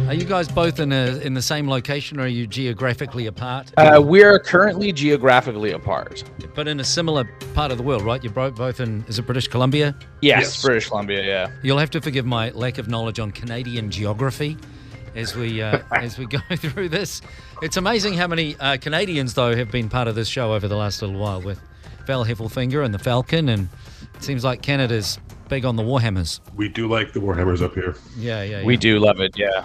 Are you guys both in the same location, or are you geographically apart? We're currently geographically apart. But in a similar part of the world, right? You're both in, is it British Columbia? Yes, British Columbia, yeah. You'll have to forgive my lack of knowledge on Canadian geography as we go through this. It's amazing how many Canadians, though, have been part of this show over the last little while with Val Heffelfinger and the Falcon, and it seems like Canada's big on the Warhammers. We do like the Warhammers up here. Yeah. We do love it, yeah.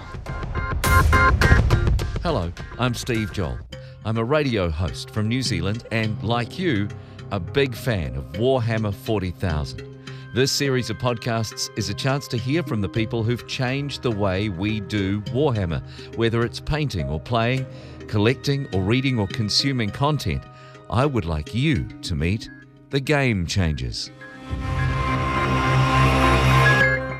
Hello, I'm Steve Joel. I'm a radio host from New Zealand and, like you, a big fan of Warhammer 40,000. This series of podcasts is a chance to hear from the people who've changed the way we do Warhammer, whether it's painting or playing, collecting or reading or consuming content. I would like you to meet the game changers.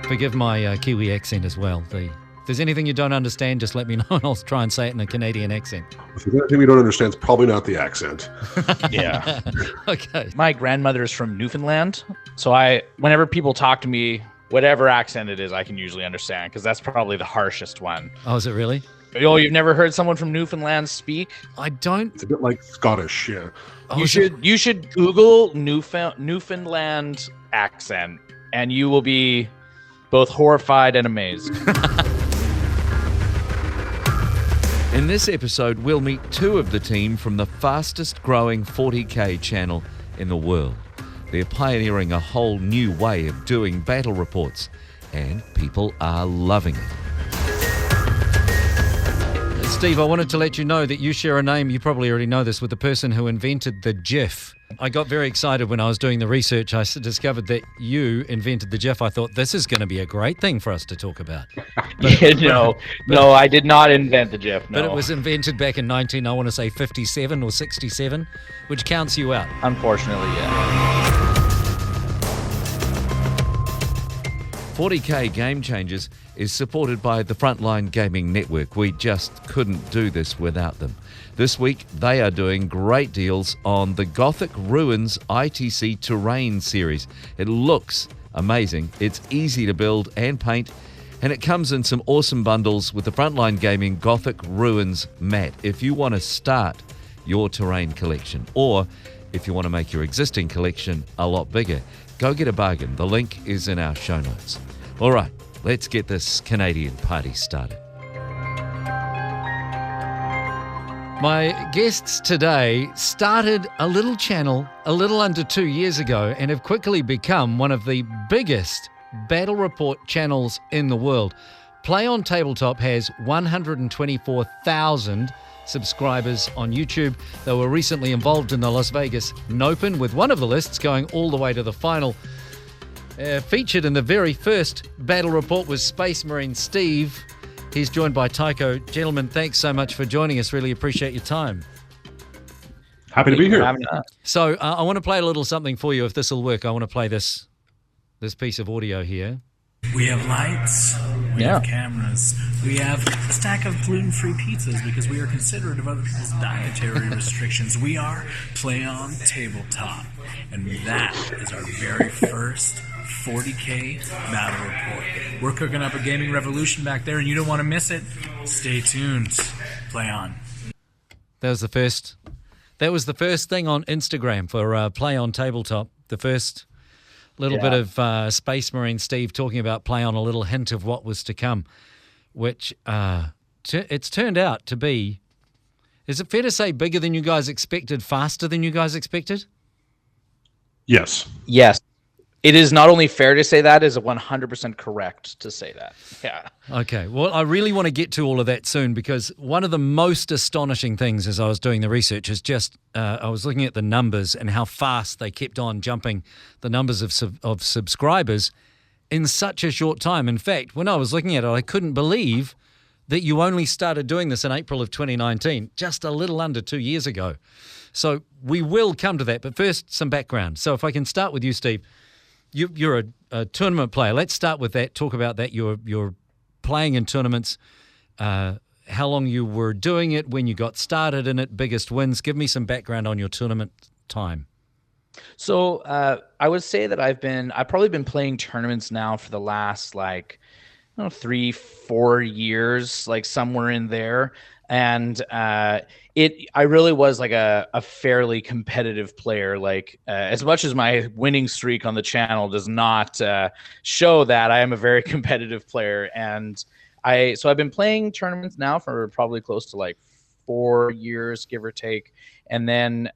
Forgive my Kiwi accent as well. If there's anything you don't understand, just let me know and I'll try and say it in a Canadian accent. If there's anything we don't understand, it's probably not the accent. Yeah. Okay. My grandmother is from Newfoundland, so whenever people talk to me, whatever accent it is, I can usually understand, because that's probably the harshest one. Oh, is it really? Oh, you've never heard someone from Newfoundland speak? I don't. It's a bit like Scottish, yeah. Oh, you should Google Newfoundland accent, and you will be both horrified and amazed. In this episode, we'll meet two of the team from the fastest growing 40K channel in the world. They're pioneering a whole new way of doing battle reports, and people are loving it. Steve, I wanted to let you know that you share a name, you probably already know this, with the person who invented the GIF. I got very excited when I was doing the research. I discovered that you invented the GIF. I thought, this is going to be a great thing for us to talk about. No, I did not invent the GIF, no. But it was invented back in 57 or 67, which counts you out. Unfortunately, yeah. 40K Game Changers is supported by the Frontline Gaming Network. We just couldn't do this without them. This week, they are doing great deals on the Gothic Ruins ITC Terrain series. It looks amazing. It's easy to build and paint, and it comes in some awesome bundles with the Frontline Gaming Gothic Ruins mat. If you want to start your terrain collection, or if you want to make your existing collection a lot bigger, go get a bargain. The link is in our show notes. All right, let's get this Canadian party started. My guests today started a little channel a little under 2 years ago and have quickly become one of the biggest battle report channels in the world. Play on Tabletop has 124,000 subscribers on YouTube. They were recently involved in the Las Vegas Nopen, with one of the lists going all the way to the final. Featured in the very first battle report was Space Marine Steve. He's joined by Tycho. Gentlemen, thanks so much for joining us. Really appreciate your time. Happy to be here. So I want to play a little something for you, if this will work. I want to play this piece of audio here. We have lights, we have cameras, we have a stack of gluten-free pizzas because we are considerate of other people's dietary restrictions. We are Play on Tabletop, and that is our very first 40K battle report. We're cooking up a gaming revolution back there, and you don't want to miss it. Stay tuned. Play on. That was the first thing on Instagram for Play on Tabletop. The first little bit of Space Marine Steve talking about Play on, a little hint of what was to come, which it's turned out to be, is it fair to say, bigger than you guys expected, faster than you guys expected? Yes. Yes. It is not only fair to say that, it is 100% correct to say that. Yeah. Okay. Well, I really want to get to all of that soon, because one of the most astonishing things as I was doing the research is just I was looking at the numbers and how fast they kept on jumping the numbers of subscribers in such a short time. In fact, when I was looking at it, I couldn't believe that you only started doing this in April of 2019, just a little under 2 years ago. So we will come to that. But first, some background. So if I can start with you, Steve. You're a tournament player. Let's start with that. Talk about that. You're playing in tournaments. How long you were doing it, when you got started in it, biggest wins. Give me some background on your tournament time. So I would say that I've probably been playing tournaments now for the last don't know, 3-4 years, like somewhere in there. And I really was like a fairly competitive player. Like as much as my winning streak on the channel does not show that, I am a very competitive player. And I've been playing tournaments now for probably close to like 4 years, give or take. And then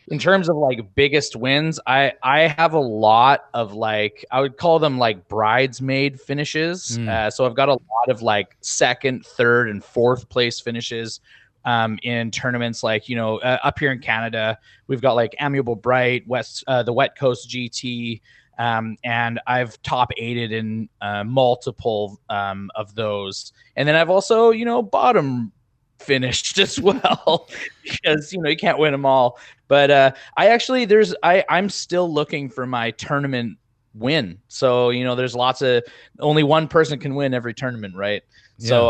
in terms of like biggest wins, I have a lot of like, I would call them like bridesmaid finishes. So I've got a lot of like second, third, and fourth place finishes in tournaments like, up here in Canada, we've got like Amiable Bright, the West Coast GT, and I've top 8'd in multiple of those. And then I've also, bottom finished as well because you can't win them all. But I'm still looking for my tournament win. So there's only one person can win every tournament, right? Yeah. So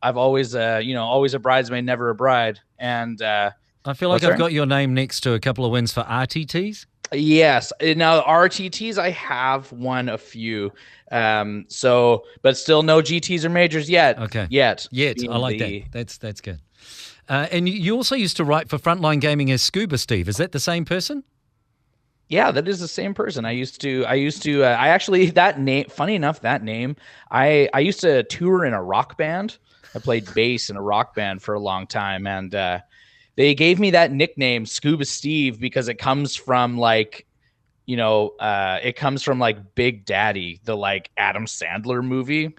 I've always always a bridesmaid, never a bride. And I feel like I've got your name next to a couple of wins for RTTs. Yes. Now RTTs, I have won a few. But still no GTs or majors yet. Okay. Yet. I like that. That's good. And you also used to write for Frontline Gaming as Scuba Steve. Is that the same person? Yeah, that is the same person. I actually, that name, funny enough, that name, I used to tour in a rock band. I played bass in a rock band for a long time. And they gave me that nickname, Scuba Steve, because it comes from like, it comes from like Big Daddy, the like Adam Sandler movie.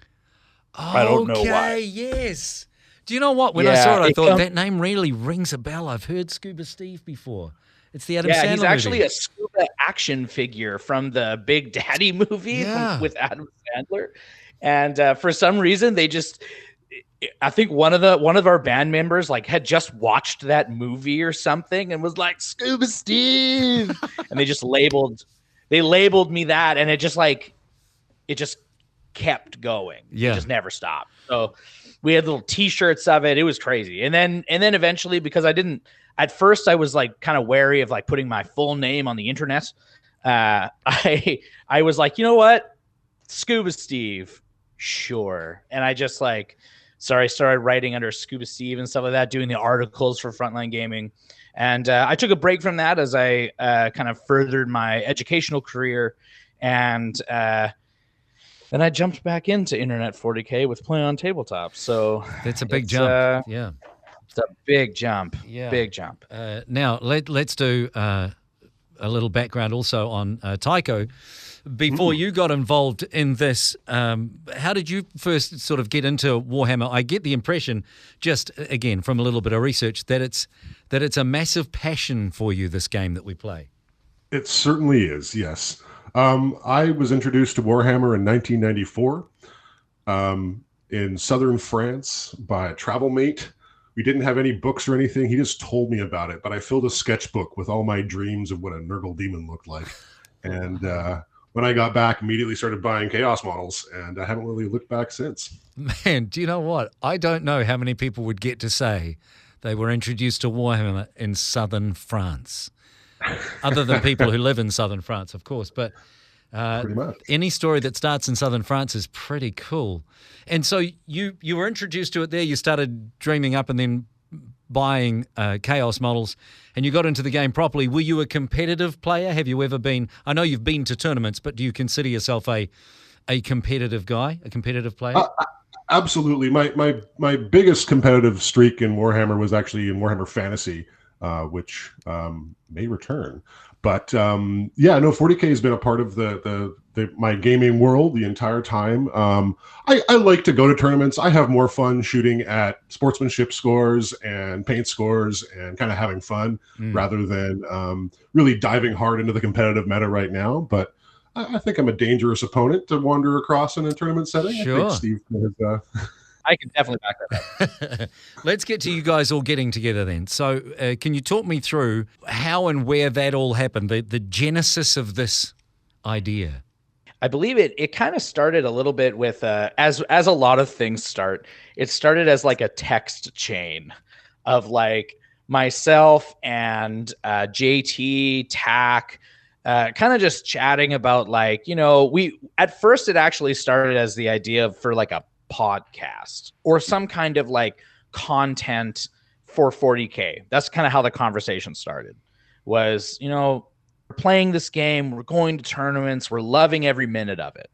I don't know why. Yes. Do you know what? When I saw it, I thought that name really rings a bell. I've heard Scuba Steve before. It's the Adam Sandler movie. Yeah, he's actually a scuba action figure from the Big Daddy movie with Adam Sandler. And for some reason, I think one of our band members like had just watched that movie or something and was like, Scuba Steve. And they labeled me that, and it just kept going. Yeah. It just never stopped. So we had little T-shirts of it. It was crazy. And then eventually, because at first I was like kind of wary of like putting my full name on the internet. I was like, you know what? Scuba Steve. Sure. And I just started writing under Scuba Steve and stuff like that, doing the articles for Frontline Gaming. And I took a break from that as I kind of furthered my educational career. And then I jumped back into Internet 40K with Play on Tabletop. So that's a big jump. Yeah. It's a big jump. Yeah. Big jump. Now, let's do a little background also on Tycho. Before you got involved in this, how did you first sort of get into Warhammer? I get the impression, just again from a little bit of research, that it's a massive passion for you, this game that we play. It certainly is, yes. I was introduced to Warhammer in 1994 in southern France by a travel mate. We didn't have any books or anything. He just told me about it, but I filled a sketchbook with all my dreams of what a Nurgle demon looked like. And when I got back, immediately started buying Chaos models, and I haven't really looked back since. Man, do you know what? I don't know how many people would get to say they were introduced to Warhammer in southern France. Other than people who live in southern France, of course. But any story that starts in southern France is pretty cool. And so you were introduced to it there. You started dreaming up and then buying Chaos models, and you got into the game properly. Were you a competitive player? Have you ever been? I know you've been to tournaments, but do you consider yourself a competitive guy, a competitive player? Absolutely. My biggest competitive streak in Warhammer was actually in Warhammer Fantasy, which may return. But 40K has been a part of my gaming world the entire time. I like to go to tournaments. I have more fun shooting at sportsmanship scores and paint scores and kind of having fun rather than really diving hard into the competitive meta right now. But I think I'm a dangerous opponent to wander across in a tournament setting. Sure. I think Steve has, I can definitely back that up. Let's get to you guys all getting together then. So can you talk me through how and where that all happened, the genesis of this idea? I believe it kind of started a little bit with, as a lot of things start, it started as like a text chain of like myself and JT, Tack, kind of just chatting about like, we at first it actually started as the idea for like a podcast or some kind of like content for 40K. That's kind of how the conversation started. Was, we're playing this game, we're going to tournaments, we're loving every minute of it.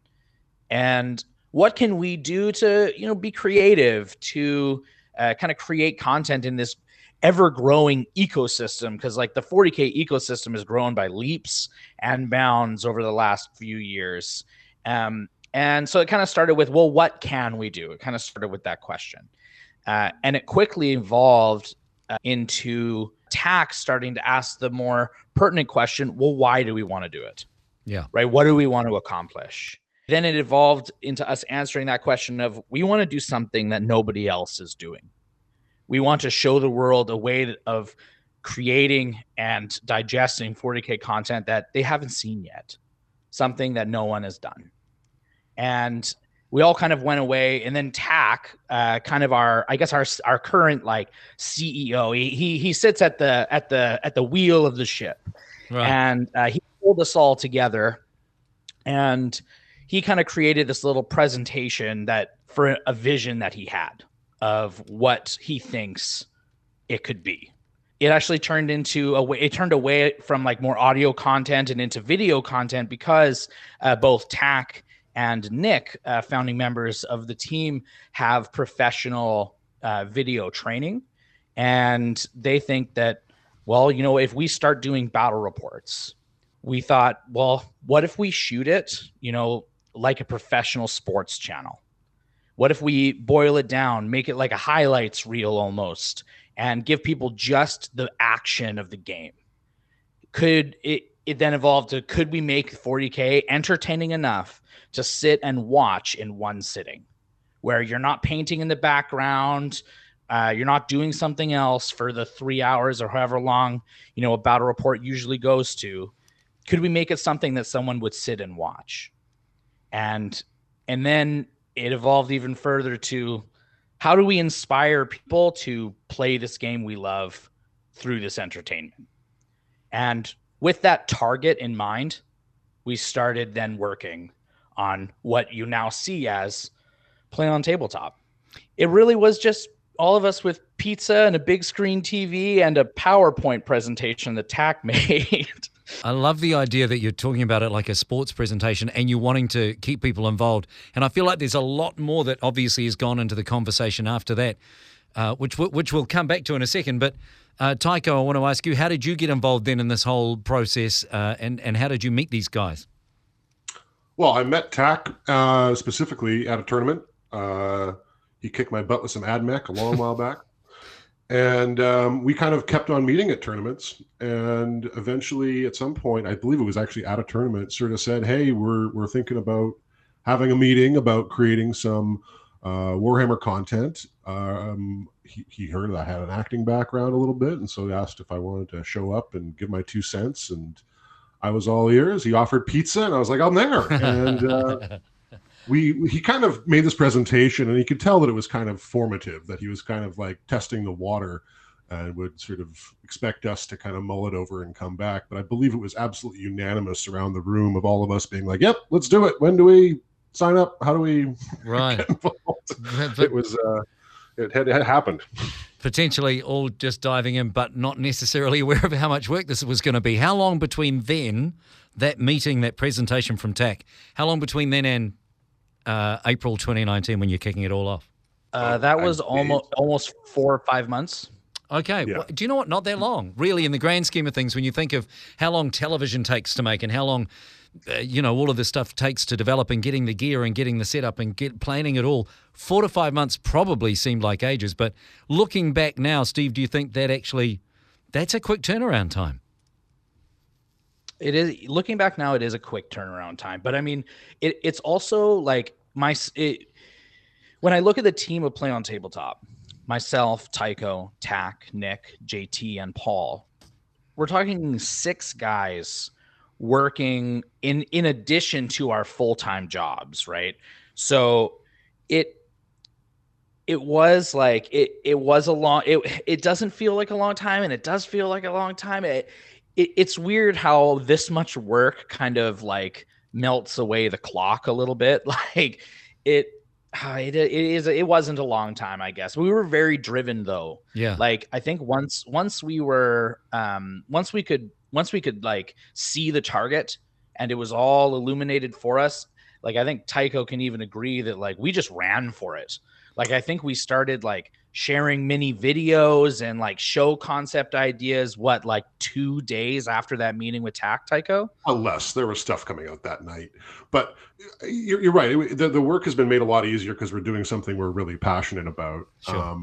And what can we do to, be creative, to kind of create content in this ever-growing ecosystem? Because like the 40K ecosystem has grown by leaps and bounds over the last few years. And so it kind of started with, well, what can we do? It kind of started with that question. And it quickly evolved into TAC starting to ask the more pertinent question, well, why do we want to do it? Yeah. Right. What do we want to accomplish? Then it evolved into us answering that question of, we want to do something that nobody else is doing. We want to show the world a way of creating and digesting 40K content that they haven't seen yet, something that no one has done. And we all kind of went away, and then TAC, kind of our current like CEO, he sits at the wheel of the ship, right. And he pulled us all together, and he kind of created this little presentation that for a vision that he had of what he thinks it could be. It actually turned away from like more audio content and into video content because both TAC and Nick, founding members of the team, have professional video training. And they think that, well, if we start doing battle reports, we thought, well, what if we shoot it, like a professional sports channel? What if we boil it down, make it like a highlights reel almost, and give people just the action of the game? It then evolved to, could we make 40K entertaining enough to sit and watch in one sitting, where you're not painting in the background, you're not doing something else for the 3 hours or however long, a battle report usually goes to? Could we make it something that someone would sit and watch? And then it evolved even further to, how do we inspire people to play this game we love through this entertainment? And with that target in mind, we started then working on what you now see as Play on Tabletop. It really was just all of us with pizza and a big screen TV and a PowerPoint presentation that TAC made. I love the idea that you're talking about it like a sports presentation and you're wanting to keep people involved. And I feel like there's a lot more that obviously has gone into the conversation after that, which we'll come back to in a second. But Taiko, I want to ask you, how did you get involved then in this whole process, and how did you meet these guys? Well, I met TAC specifically at a tournament. He kicked my butt with some AdMech a long while back. And we kind of kept on meeting at tournaments. And eventually, at some point, I believe it was actually at a tournament, sort of said, hey, we're thinking about having a meeting about creating some Warhammer content. He heard that I had an acting background a little bit, and so he asked if I wanted to show up and give my 2 cents. And I was all ears. He offered pizza, and I was like, I'm there. And he kind of made this presentation, and you could tell that it was kind of formative, that he was kind of like testing the water and would sort of expect us to kind of mull it over and come back. But I believe it was absolutely unanimous around the room of all of us being like, yep, let's do it. When do we sign up? How do we get involved? It was, it had happened. Potentially all just diving in, but not necessarily aware of how much work this was going to be. How long between then, that meeting, that presentation from TAC, how long between then and April 2019 when you're kicking it all off? That was almost 4 or 5 months. Okay. Yeah. Well, do you know what? Not that long, really, in the grand scheme of things, when you think of how long television takes to make and how long, all of this stuff takes to develop and getting the gear and getting the setup and planning it all. 4 to 5 months probably seemed like ages. But looking back now, Steve, do you think that that's a quick turnaround time? It is. Looking back now, it is a quick turnaround time. But I mean, it's also like when I look at the team of Play on Tabletop, myself, Taiko, TAC, Nick, JT, and Paul, we're talking 6 guys working in addition to our full-time jobs, right? So it was like it was a long. It doesn't feel like a long time, and it does feel like a long time. it's weird how this much work kind of like melts away the clock a little bit. Like it wasn't a long time, I guess. We were very driven though. Yeah. Like I think once we could like see the target and it was all illuminated for us, like I think Tycho can even agree that like we just ran for it. Like I think we started like sharing mini videos and like show concept ideas, like 2 days after that meeting with TAC, Tycho? Unless there was stuff coming out that night. But you're right. The work has been made a lot easier because we're doing something we're really passionate about. Sure.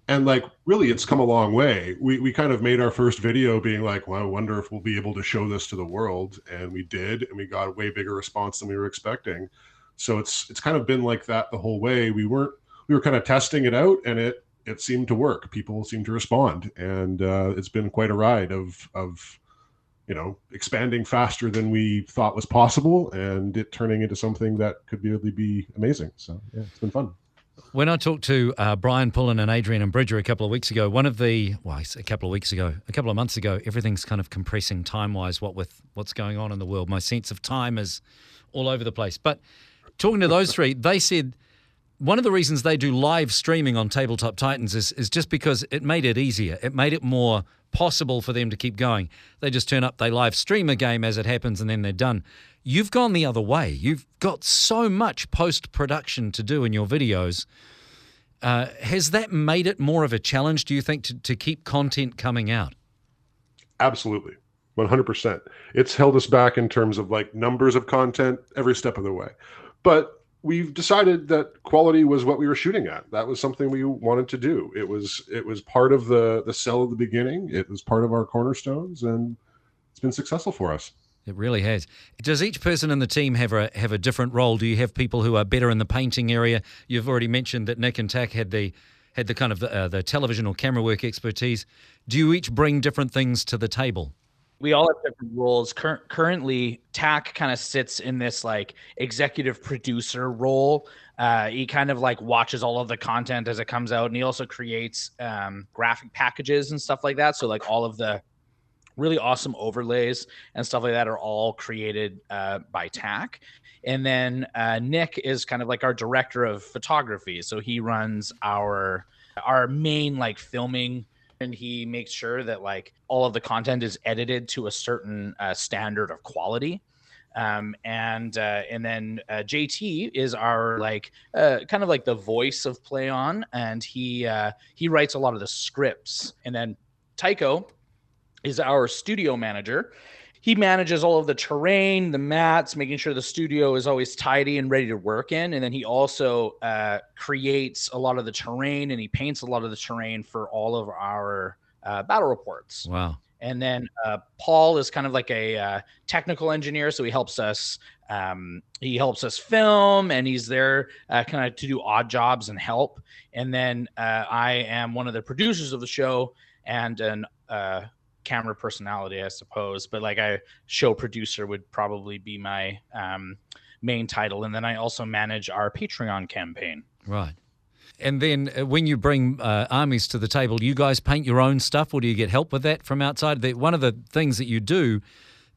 And like, really, it's come a long way. We kind of made our first video being like, well, I wonder if we'll be able to show this to the world. And we did, and we got a way bigger response than we were expecting. So it's kind of been like that the whole way. We were kind of testing it out, and it seemed to work. People seemed to respond, and it's been quite a ride of expanding faster than we thought was possible, and it turning into something that could really be amazing. So yeah, it's been fun. When I talked to Brian Pullen and Adrian and Bridger a couple of weeks ago, a couple of months ago, everything's kind of compressing time-wise, with what's going on in the world. My sense of time is all over the place. But talking to those three, they said one of the reasons they do live streaming on Tabletop Titans is just because it made it easier. It made it more possible for them to keep going. They just turn up, they live stream a game as it happens, and then they're done. You've gone the other way. You've got so much post-production to do in your videos. Has that made it more of a challenge, do you think, to keep content coming out? Absolutely. 100%. It's held us back in terms of like numbers of content every step of the way. But we've decided that quality was what we were shooting at. That was something we wanted to do. It was part of the sell of the beginning. It was part of our cornerstones, and it's been successful for us. It really has. Does each person in the team have a different role? Do you have people who are better in the painting area? You've already mentioned that Nick and Tac had the kind of the television or camera work expertise. Do you each bring different things to the table? We all have different roles. Currently, TAC kind of sits in this like executive producer role. He kind of like watches all of the content as it comes out, and he also creates graphic packages and stuff like that. So like all of the really awesome overlays and stuff like that are all created by TAC. And then Nick is kind of like our director of photography. So he runs our main like filming, and he makes sure that like all of the content is edited to a certain standard of quality. And then JT is our like kind of like the voice of Play On, and he writes a lot of the scripts. And then Tycho is our studio manager. He manages all of the terrain, the mats, making sure the studio is always tidy and ready to work in. And then he also creates a lot of the terrain, and he paints a lot of the terrain for all of our battle reports. Wow. And then Paul is kind of like a technical engineer, so he helps us film, and he's there kind of to do odd jobs and help. And then I am one of the producers of the show and an camera personality, I suppose, but like a show producer would probably be my main title. And then I also manage our Patreon campaign. Right. And then when you bring armies to the table, you guys paint your own stuff, or do you get help with that from outside? One of the things that you do,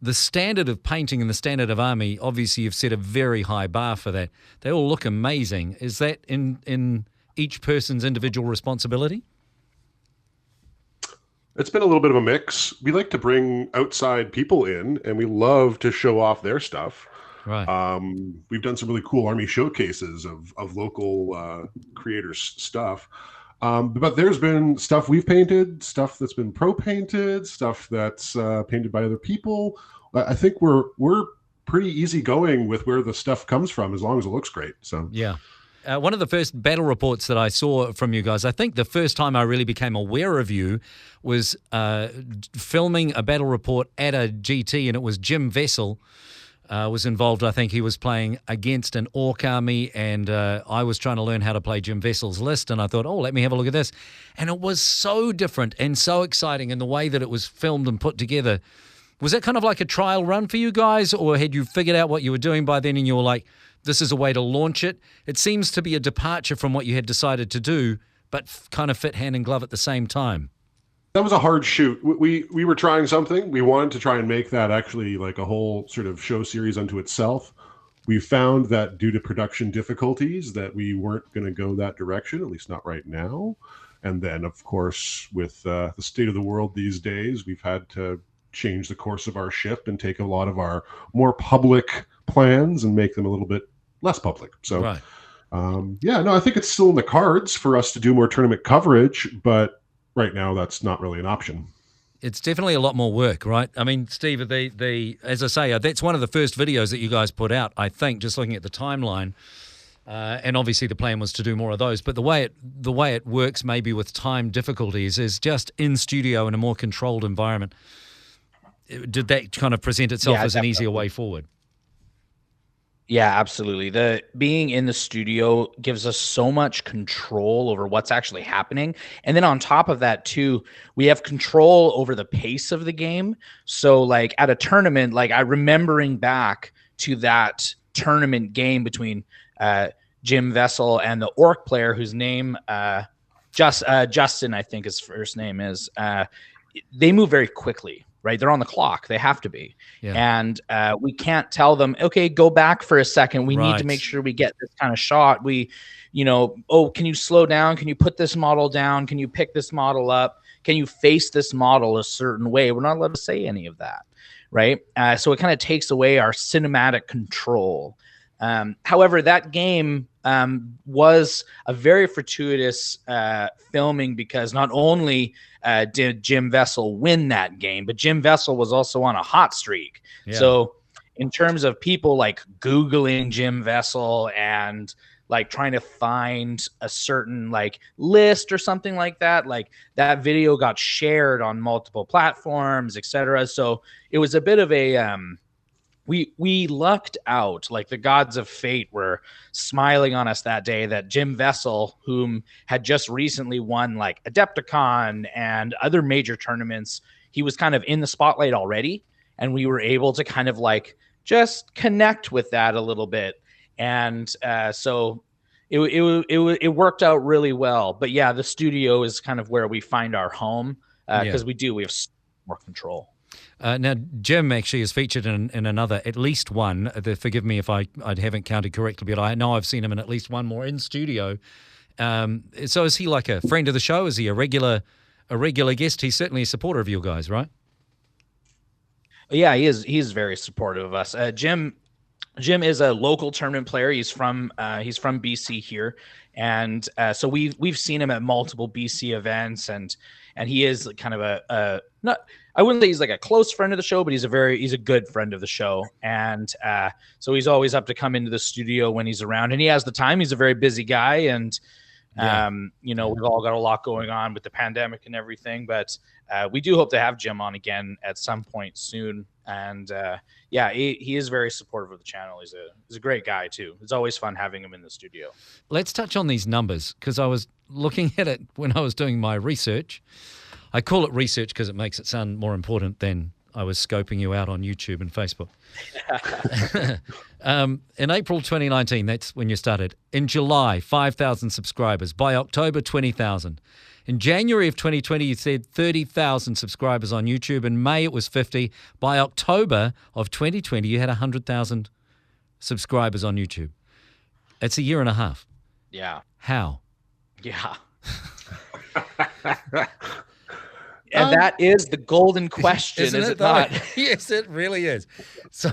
the standard of painting and the standard of army, obviously you've set a very high bar for that. They all look amazing. Is that in each person's individual responsibility? It's been a little bit of a mix. We like to bring outside people in, and we love to show off their stuff. Right. We've done some really cool army showcases of local creators' stuff. But there's been stuff we've painted, stuff that's been pro-painted, stuff that's painted by other people. I think we're pretty easygoing with where the stuff comes from, as long as it looks great. So yeah. One of the first battle reports that I saw from you guys, I think the first time I really became aware of you was filming a battle report at a GT, and it was Jim Vessel was involved. I think he was playing against an orc army, and I was trying to learn how to play Jim Vessel's list, and I thought, oh, let me have a look at this. And it was so different and so exciting in the way that it was filmed and put together. Was that kind of like a trial run for you guys, or had you figured out what you were doing by then and you were like, this is a way to launch it? It seems to be a departure from what you had decided to do, but kind of fit hand in glove at the same time. that was a hard shoot. We were trying something. We wanted to try and make that actually like a whole sort of show series unto itself. We found that due to production difficulties that we weren't going to go that direction, at least not right now. And then, of course, with the state of the world these days, we've had to change the course of our ship and take a lot of our more public plans and make them a little bit less public. So, Right. I think it's still in the cards for us to do more tournament coverage, but right now that's not really an option. It's definitely a lot more work, right? I mean, Steve, as I say, that's one of the first videos that you guys put out, I think, just looking at the timeline. And obviously the plan was to do more of those. But the way it works maybe with time difficulties is just in studio in a more controlled environment. Did that kind of present itself as an easier way forward? Yeah, absolutely. The being in the studio gives us so much control over what's actually happening. And then on top of that too, we have control over the pace of the game. So like at a tournament, like I remembering back to that tournament game between Jim Vessel and the orc player whose name Justin, I think his first name is, they move very quickly. Right, they're on the clock. They have to be, and we can't tell them, okay, go back for a second. We need to make sure we get this kind of shot. We, oh, can you slow down? Can you put this model down? Can you pick this model up? Can you face this model a certain way? We're not allowed to say any of that, right? So it kind of takes away our cinematic control. However, that game was a very fortuitous filming because not only did Jim Vessel win that game, but Jim Vessel was also on a hot streak. Yeah. So in terms of people like Googling Jim Vessel and like trying to find a certain like list or something like that video got shared on multiple platforms, etc. So it was a bit of a we lucked out. Like the gods of fate were smiling on us that day that Jim Vessel, whom had just recently won like Adepticon and other major tournaments, he was kind of in the spotlight already. And we were able to kind of like just connect with that a little bit. And so it worked out really well. But yeah, the studio is kind of where we find our home because we have more control. Now, Jim actually is featured in another, at least one. Forgive me if I haven't counted correctly, but I know I've seen him in at least one more in studio. So is he like a friend of the show? Is he a regular guest? He's certainly a supporter of you guys, right? Yeah, he is. He's very supportive of us. Jim is a local tournament player. He's from BC here, and so we've seen him at multiple BC events, and he is kind of a not. I wouldn't say he's like a close friend of the show, but he's a good friend of the show. And so he's always up to come into the studio when he's around, and he has the time. He's a very busy guy. And, we've all got a lot going on with the pandemic and everything, but we do hope to have Jim on again at some point soon. And he is very supportive of the channel. He's a great guy too. It's always fun having him in the studio. Let's touch on these numbers because I was looking at it when I was doing my research. I call it research because it makes it sound more important than I was scoping you out on YouTube and Facebook. In April 2019, that's when you started. In July, 5,000 subscribers. By October, 20,000. In January of 2020, you said 30,000 subscribers on YouTube. In May, it was 50. By October of 2020, you had 100,000 subscribers on YouTube. It's a year and a half. Yeah. How? Yeah. And that is the golden question, is it not? Yes, it really is. So,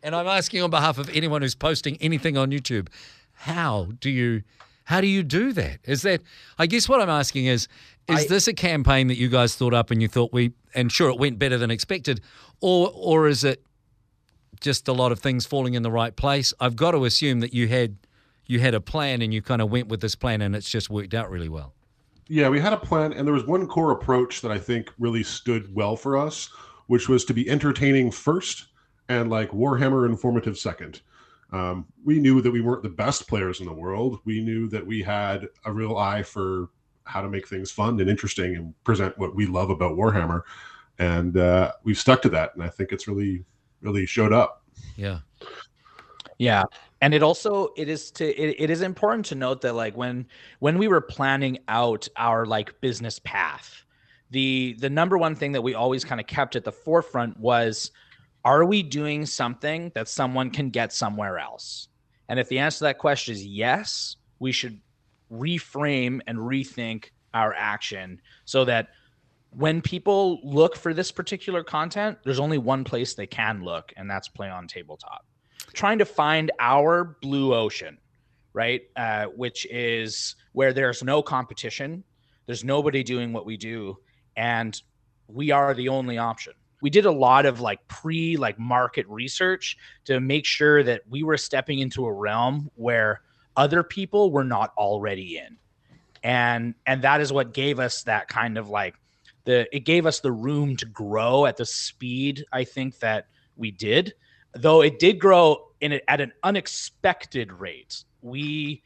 and I'm asking on behalf of anyone who's posting anything on YouTube, how do you do that? Is that, I guess what I'm asking is this a campaign that you guys thought up and you thought and sure it went better than expected, or is it just a lot of things falling in the right place? I've got to assume that you had a plan and you kind of went with this plan and it's just worked out really well. Yeah, we had a plan, and there was one core approach that I think really stood well for us, which was to be entertaining first and like Warhammer informative second. We knew that we weren't the best players in the world. We knew that we had a real eye for how to make things fun and interesting and present what we love about Warhammer. And we've stuck to that, and I think it's really, really showed up. Yeah. Yeah. And it is important to note that like when we were planning out our like business path, the number one thing that we always kind of kept at the forefront was, are we doing something that someone can get somewhere else? And if the answer to that question is yes, we should reframe and rethink our action so that when people look for this particular content, there's only one place they can look, and that's Play on Tabletop. Trying to find our blue ocean, right? Which is where there's no competition, there's nobody doing what we do, and we are the only option. We did a lot of like market research to make sure that we were stepping into a realm where other people were not already in. And that is what gave us that kind of like it gave us the room to grow at the speed I think that we did, though it did grow at an unexpected rate. We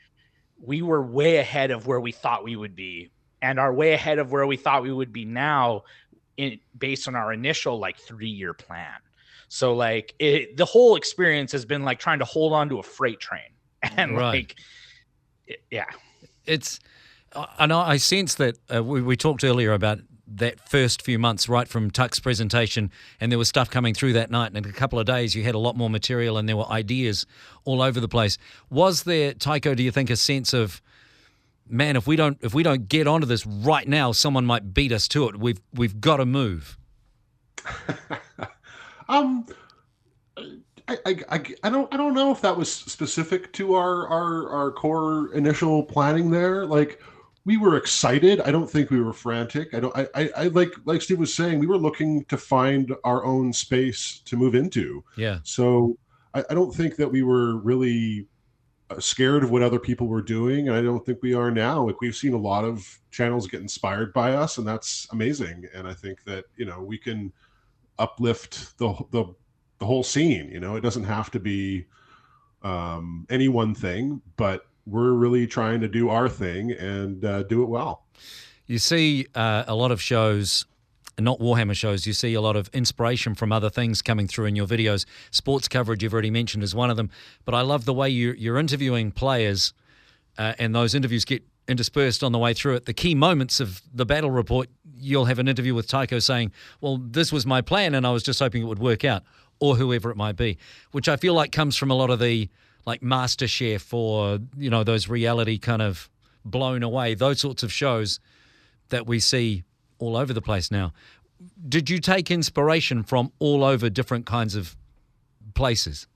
were way ahead of where we thought we would be, and are way ahead of where we thought we would be now based on our initial like 3-year plan. So like the whole experience has been like trying to hold on to a freight train, and It's, I know, I sense that we talked earlier about that first few months right from Tuck's presentation, and there was stuff coming through that night, and in a couple of days you had a lot more material and there were ideas all over the place. Was there, Tycho, do you think, a sense of, man, if we don't get onto this right now, someone might beat us to it. We've got to move. I don't know if that was specific to our core initial planning there. Like, we were excited. I don't think we were frantic. I like Steve was saying, we were looking to find our own space to move into. Yeah. So I don't think that we were really scared of what other people were doing, and I don't think we are now. Like, we've seen a lot of channels get inspired by us, and that's amazing. And I think that, you know, we can uplift the whole scene. You know, it doesn't have to be any one thing, but we're really trying to do our thing and do it well. You see a lot of shows, not Warhammer shows, you see a lot of inspiration from other things coming through in your videos. Sports coverage, you've already mentioned, is one of them. But I love the way you're interviewing players, and those interviews get interspersed on the way through it. The key moments of the battle report, you'll have an interview with Tycho saying, well, this was my plan and I was just hoping it would work out, or whoever it might be, which I feel like comes from a lot of the like MasterChef or, you know, those reality kind of blown away, those sorts of shows that we see all over the place now. Did you take inspiration from all over different kinds of places?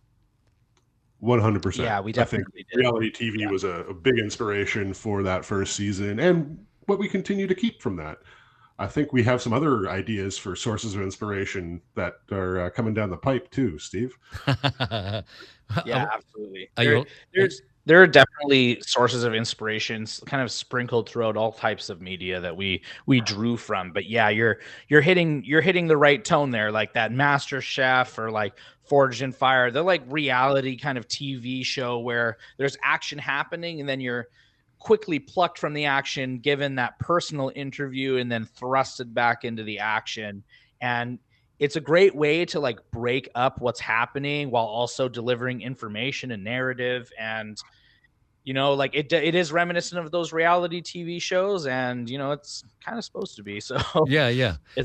100%. Yeah, we definitely did. Reality TV was a big inspiration for that first season, and what we continue to keep from that. I think we have some other ideas for sources of inspiration that are coming down the pipe too, Steve. Yeah, absolutely. There are definitely sources of inspirations kind of sprinkled throughout all types of media that we drew from. But yeah, you're hitting the right tone there, like that MasterChef or like Forged in Fire. They're like reality kind of TV show where there's action happening and then you're quickly plucked from the action, given that personal interview, and then thrusted back into the action. And it's a great way to like break up what's happening while also delivering information and narrative. And, you know, like it is reminiscent of those reality TV shows, and, you know, it's kind of supposed to be. So yeah. We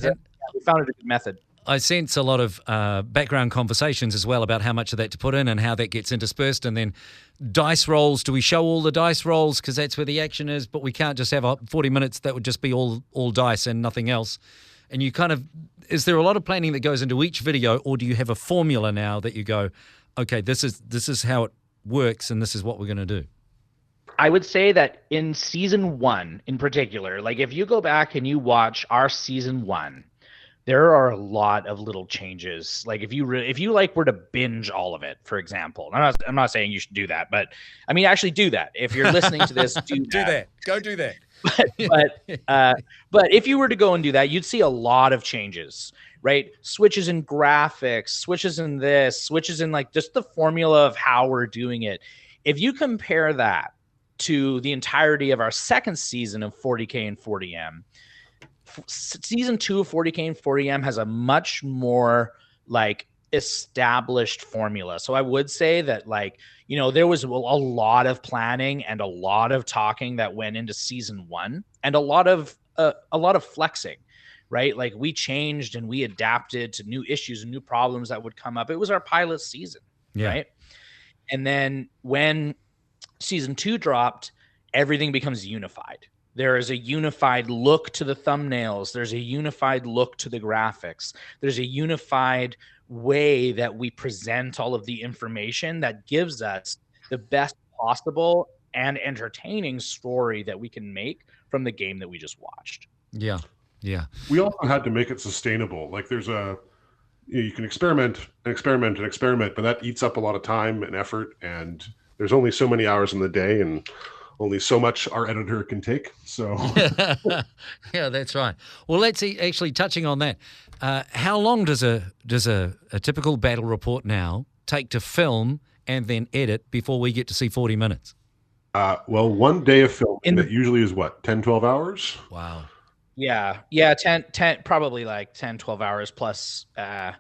found it a good method. I sense a lot of background conversations as well about how much of that to put in and how that gets interspersed. And then dice rolls. Do we show all the dice rolls? Because that's where the action is, but we can't just have 40 minutes. That would just be all dice and nothing else. And you kind of, is there a lot of planning that goes into each video, or do you have a formula now that you go, okay, this is how it works and this is what we're going to do? I would say that in season 1 in particular, like if you go back and you watch our season 1, there are a lot of little changes. Like if you like were to binge all of it, for example, I'm not saying you should do that, but I mean, actually do that. If you're listening to this, do that. Go do that. But if you were to go and do that, you'd see a lot of changes, right? Switches in graphics, switches in this, switches in like just the formula of how we're doing it. If you compare that to the entirety of our second season of 40K and 40M, season 2 of 40K and 40M has a much more like established formula. So I would say that, like, you know, there was a lot of planning and a lot of talking that went into season 1, and a lot of flexing, right? Like we changed and we adapted to new issues and new problems that would come up. It was our pilot season, right? And then when season 2 dropped, everything becomes unified. There is a unified look to the thumbnails. There's a unified look to the graphics. There's a unified way that we present all of the information that gives us the best possible and entertaining story that we can make from the game that we just watched. Yeah. We also had to make it sustainable. Like you can experiment, but that eats up a lot of time and effort, and there's only so many hours in the day and only so much our editor can take. So yeah, that's right. Well, let's see, actually touching on that. How long does a typical battle report now take to film and then edit before we get to see 40 minutes? Well, one day of filming that usually is what, 10, 12 hours? Wow. Yeah, 10, probably like 10, 12 hours plus. I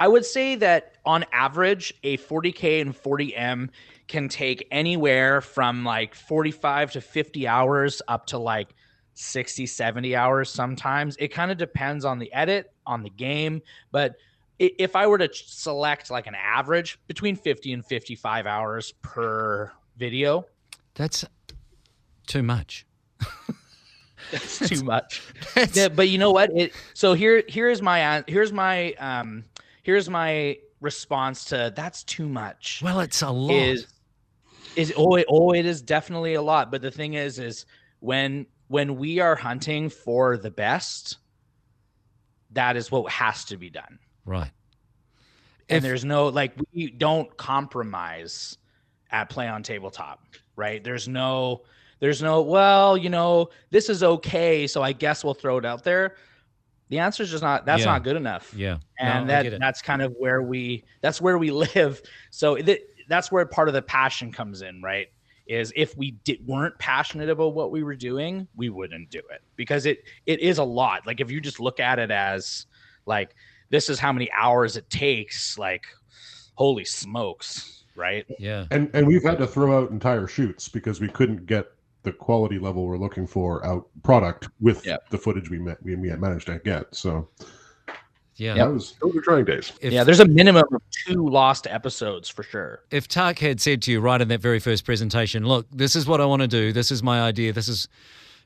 would say that on average, a 40K and 40M can take anywhere from like 45 to 50 hours up to like 60, 70 hours sometimes. It kind of depends on the edit, on the game. But if I were to select like an average, between 50 and 55 hours per video. That's too much. That's too much. Yeah, but you know what? So here's my response to that's too much. Well, it's a lot. It is definitely a lot. But the thing is when we are hunting for the best, that is what has to be done. Right. And there's no, like, we don't compromise at Play on Tabletop, right? There's no, well, you know, this is okay, so I guess we'll throw it out there. The answer is just not, that's not good enough. Yeah. And that's kind of where we live. So that's where part of the passion comes in, right? Is if we weren't passionate about what we were doing, we wouldn't do it, because it is a lot. Like if you just look at it as like, this is how many hours it takes, like, holy smokes, right? Yeah. And we've had to throw out entire shoots because we couldn't get the quality level we're looking for out product with the footage we managed to get. So yeah, those were trying days. There's a minimum of 2 lost episodes for sure. If Tak had said to you right in that very first presentation, look, this is what I want to do, this is my idea, this is,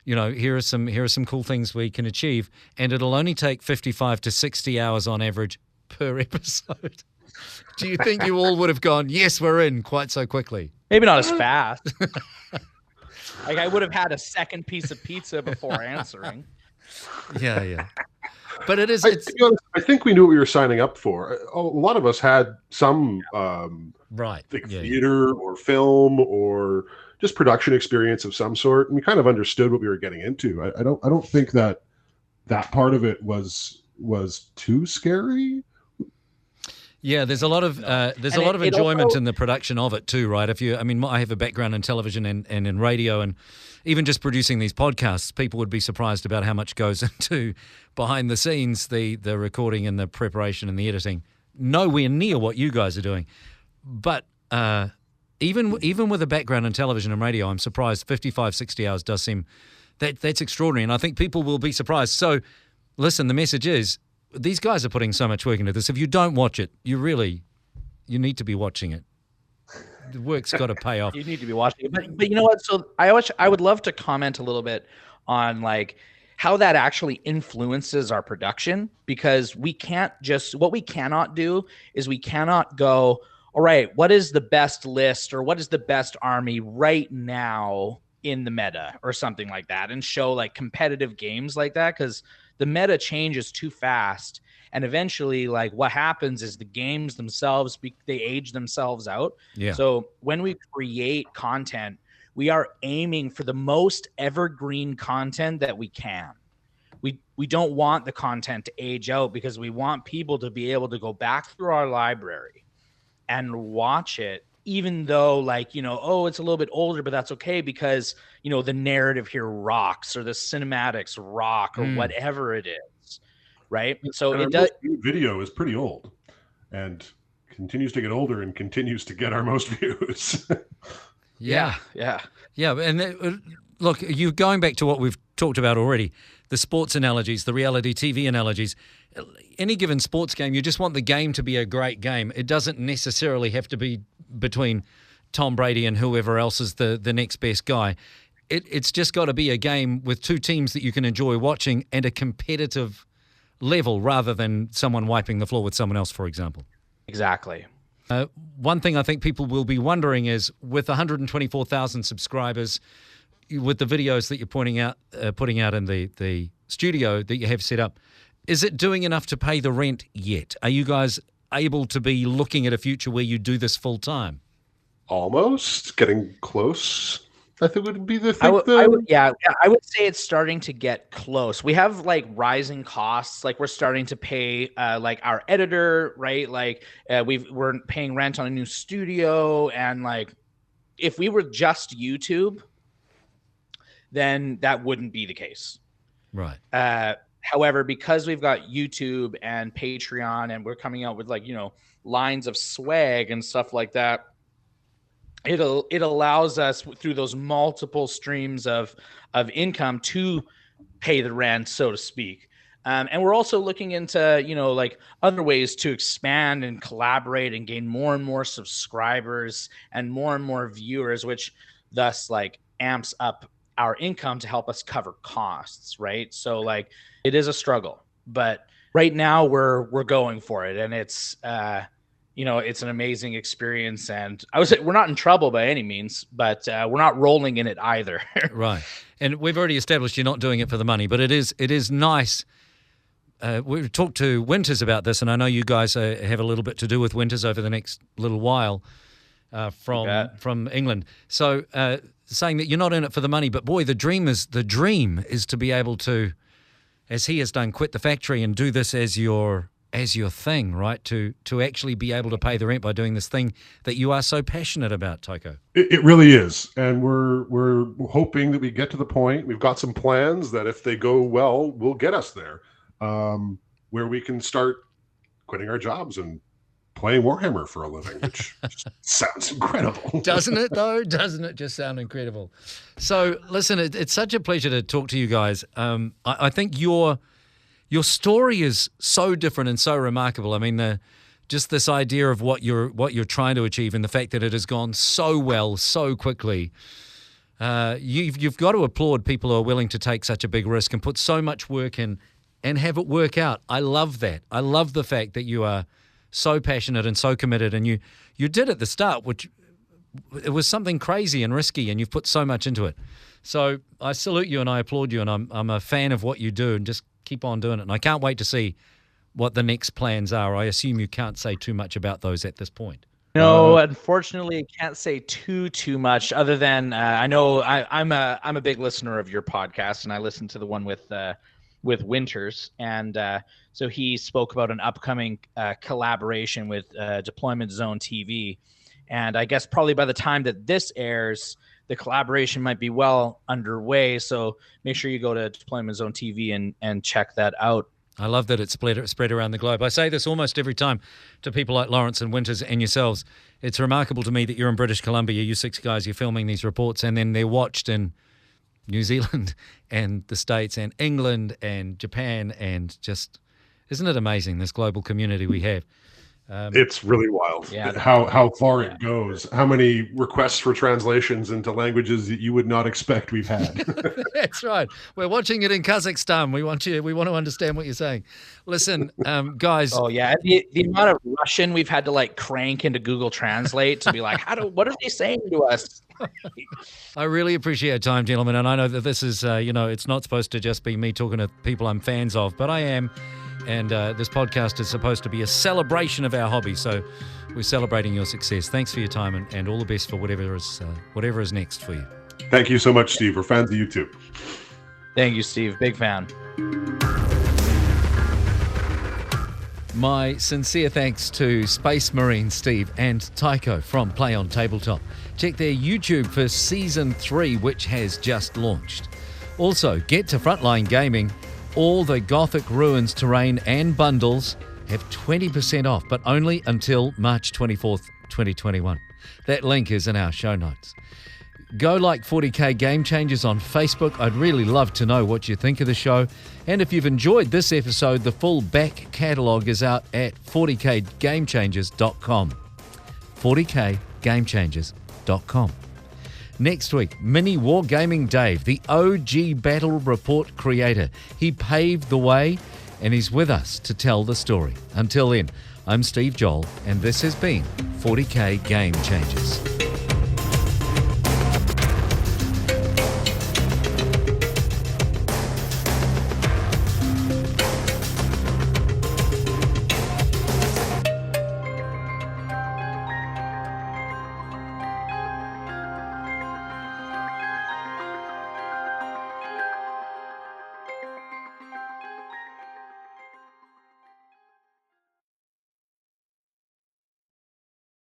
you know, here are some cool things we can achieve, and it'll only take 55 to 60 hours on average per episode, do you think you all would have gone, yes, we're in, quite so quickly? Maybe not as fast. Like I would have had a second piece of pizza before answering. Yeah. But it is. I think we knew what we were signing up for. A lot of us had some theater or film or just production experience of some sort, and we kind of understood what we were getting into. I don't think that part of it was too scary. Yeah, there's a lot of enjoyment in the production of it too, right? I have a background in television and in radio, and even just producing these podcasts, people would be surprised about how much goes into behind the scenes, the recording and the preparation and the editing. Nowhere near what you guys are doing. But even with a background in television and radio, I'm surprised 55, 60 hours does seem that's extraordinary, and I think people will be surprised. So, listen, the message is, these guys are putting so much work into this. If you don't watch it, you need to be watching it. The work's got to pay off. You need to be watching it. But you know what? So I would love to comment a little bit on like how that actually influences our production, because what we cannot do is we cannot go, all right, what is the best list or what is the best army right now in the meta or something like that, and show like competitive games like that, because the meta changes too fast, and eventually like what happens is the games themselves they age themselves out. So when we create content, we are aiming for the most evergreen content that we can. We don't want the content to age out, because we want people to be able to go back through our library and watch it, even though like, you know, oh, it's a little bit older, but that's okay, because, you know, the narrative here rocks, or the cinematics rock, or whatever it is, right? So and it does. Video is pretty old and continues to get older and continues to get our most views. Yeah. And look, you going back to what we've talked about already, the sports analogies, the reality TV analogies. Any given sports game, you just want the game to be a great game. It doesn't necessarily have to be between Tom Brady and whoever else is the next best guy. It's just got to be a game with two teams that you can enjoy watching and a competitive level rather than someone wiping the floor with someone else, for example. Exactly. One thing I think people will be wondering is, with 124,000 subscribers, with the videos that you're putting out in the studio that you have set up, is it doing enough to pay the rent yet? Are you guys able to be looking at a future where you do this full time? Almost getting close. I think would be the thing. I would say it's starting to get close. We have like rising costs. Like we're starting to pay like our editor, right? Like we're paying rent on a new studio, and like if we were just YouTube, then that wouldn't be the case. Right. However, because we've got YouTube and Patreon, and we're coming out with like, lines of swag and stuff like that, it allows us through those multiple streams of income to pay the rent, so to speak. And we're also looking into, like other ways to expand and collaborate and gain more and more subscribers and more viewers, which thus like amps up our income to help us cover costs, right? So like it is a struggle, but right now we're going for it, and it's it's an amazing experience. And I would say we're not in trouble by any means, but we're not rolling in it either. Right. And we've already established you're not doing it for the money, but it is nice. We've talked to Winters about this, and I know you guys have a little bit to do with Winters over the next little while from England. So saying that you're not in it for the money, but boy, the dream is to be able to, as he has done, quit the factory and do this as your thing, right? To actually be able to pay the rent by doing this thing that you are so passionate about, Taiko. It really is, and we're hoping that we get to the point. We've got some plans that, if they go well, will get us there, where we can start quitting our jobs and playing Warhammer for a living, which just sounds incredible. Doesn't it, though? Doesn't it just sound incredible? So, listen, it's such a pleasure to talk to you guys. I think your story is so different and so remarkable. I mean, just this idea of what you're trying to achieve, and the fact that it has gone so well so quickly. You've got to applaud people who are willing to take such a big risk and put so much work in and have it work out. I love that. I love the fact that you are so passionate and so committed, and you did at the start, which it was something crazy and risky, and you've put so much into it. So I salute you and I applaud you, and I'm a fan of what you do, and just keep on doing it. And I can't wait to see what the next plans are. I assume you can't say too much about those at this point. No, unfortunately, I can't say too much, other than I know I'm a big listener of your podcast, and I listened to the one with Winters, and so he spoke about an upcoming collaboration with Deployment Zone TV, and I guess probably by the time that this airs, the collaboration might be well underway. So make sure you go to Deployment Zone TV and check that out. I love that it's spread around the globe. I say this almost every time to people like Lawrence and Winters and yourselves. It's remarkable to me that you're in British Columbia, you six guys, you're filming these reports, and then they're watched in New Zealand and the States and England and Japan, and just, isn't it amazing, this global community we have? It's really wild. Yeah. How far it goes. How many requests for translations into languages that you would not expect we've had. That's right. We're watching it in Kazakhstan. We want to understand what you're saying. Listen, guys. Oh yeah, the amount of Russian we've had to like crank into Google Translate to be like, what are they saying to us? I really appreciate your time, gentlemen, and I know that this is, it's not supposed to just be me talking to people I'm fans of, but I am. And this podcast is supposed to be a celebration of our hobby, so we're celebrating your success. Thanks for your time, and all the best for whatever is next for you. Thank you so much, Steve. We're fans of you too. Thank you, Steve. Big fan. My sincere thanks to Space Marine Steve and Taiko from Play on Tabletop. Check their YouTube for Season 3, which has just launched. Also, get to Frontline Gaming. All the Gothic Ruins terrain and bundles have 20% off, but only until March 24th, 2021. That link is in our show notes. go like 40K Game Changers on Facebook. I'd really love to know what you think of the show. And if you've enjoyed this episode, the full back catalogue is out at 40kgamechangers.com. 40kgamechangers.com. Next week, Mini Wargaming Dave, the OG Battle Report creator. He paved the way, and he's with us to tell the story. Until then, I'm Steve Joel, and this has been 40K Game Changers.